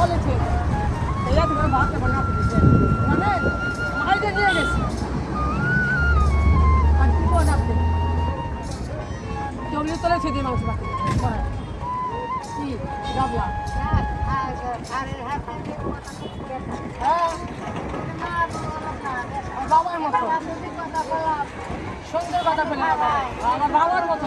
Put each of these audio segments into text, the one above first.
বলেছে এরা তোমার ভাতটা বানাতে দিচ্ছে মানে মাইরে নিয়ে গেছে আর কি করে আপনি জমিয়ে তোলেছে দিয়ে মাংস বাকি কি গাবলা বাবার মতো সুন্দর কথা বলে আমার বাবার মতো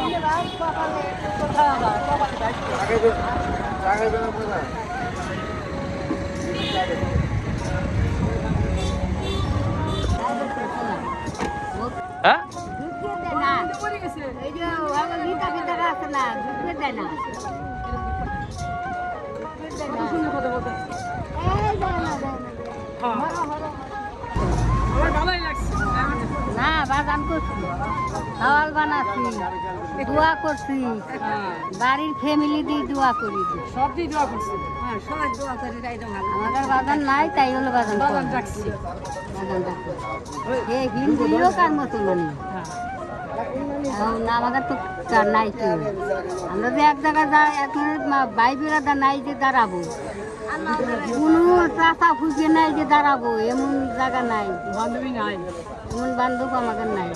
হ্যাঁ না বাগান করছি খাওয়াল বানাচ্ছি দোয়া করছি বাড়ির ফ্যামিলি দিয়ে দোয়া করি সব দিয়ে দোয়া করছি হ্যাঁ সবাই দোয়া করি তাই তো ভালো আমাদের বাগান নাই তাই হলো বাগান বাগান রাখছি বাগান রাখছি এই হিন্দু কার মতো মানে আমাদের তো নাই কেউ আমরা যে এক জায়গায় যাই এখন বাইবেরাদা নাই যে দাঁড়াবো কোনো চাষা ফুসে নাই যে দাঁড়াবো এমন জায়গা নাই বান্ধবী নাই এমন বান্ধব আমাদের নাই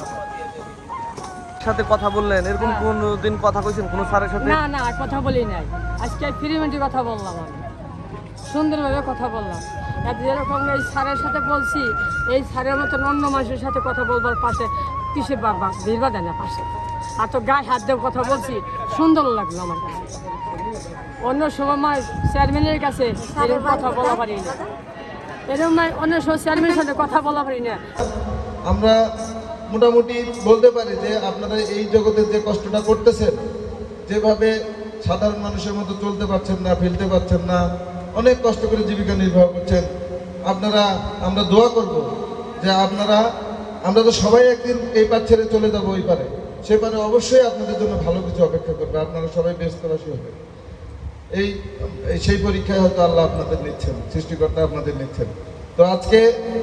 সাথে কথা বললেন এরকম কোন দিন কথা কইছেন কোন স্যারের সাথে না না কথা বলি নাই আজকে ফ্রি মিনিটে কথা বললাম আমি সুন্দরভাবে কথা বললাম যেরকম এই স্যারের সাথে বলছি এই স্যারের মতো অন্য মানুষের সাথে কথা বলবার পাশে কিসে বাবা ভিড়বা দেয় না পাশে আর তো গায়ে হাত দিয়ে কথা বলছি সুন্দর লাগলো আমার কাছে অন্য সময় চেয়ারম্যানের কাছে এরকম কথা বলা পারি না এরকম অন্য সময় চেয়ারম্যানের সাথে কথা বলা পারি না আমরা মোটামুটি বলতে পারি যে আপনারা এই জগতে যে কষ্টটা করতেছেন যেভাবে সাধারণ মানুষের মতো চলতে পারছেন না ফেলতে পারছেন না অনেক কষ্ট করে জীবিকা নির্বাহ করছেন আপনারা আমরা দোয়া করব যে আমরা তো সবাই একদিন এই পার ছেড়ে চলে যাবো ওই পারে সে পারে অবশ্যই আপনাদের জন্য ভালো কিছু অপেক্ষা করবে আপনারা সবাই ব্যস্তবাসী হবে সেই পরীক্ষায় হয়তো আল্লাহ আপনাদের নিচ্ছেন সৃষ্টিকর্তা আপনাদের নিচ্ছেন তো আজকে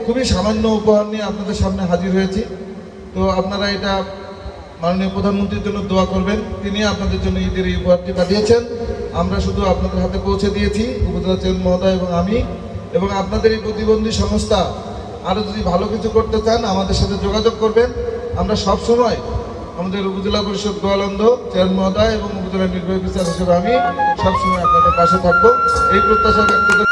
খুবই সামান্য উপহার নিয়ে আপনাদের সামনে হাজির হয়েছি তো আপনারা এটা মাননীয় প্রধানমন্ত্রীর জন্য দোয়া করবেন তিনি আপনাদের জন্য ঈদের এই উপহারটি পাঠিয়েছেন আমরা শুধু আপনাদের হাতে পৌঁছে দিয়েছি উপজেলা চেয়ারম্যান মহোদয় এবং আমি এবং আপনাদের এই প্রতিবন্ধী সংস্থা আরও যদি ভালো কিছু করতে চান আমাদের সাথে যোগাযোগ করবেন আমরা সবসময় আমাদের উপজেলা পরিষদ গোয়ালন্দ চেয়ারম্যান মহোদয় এবং উপজেলা নির্বাহী অফিসার হিসেবে আমি সবসময় আপনাদের পাশে থাকবো এই প্রত্যাশা ব্যক্ত করি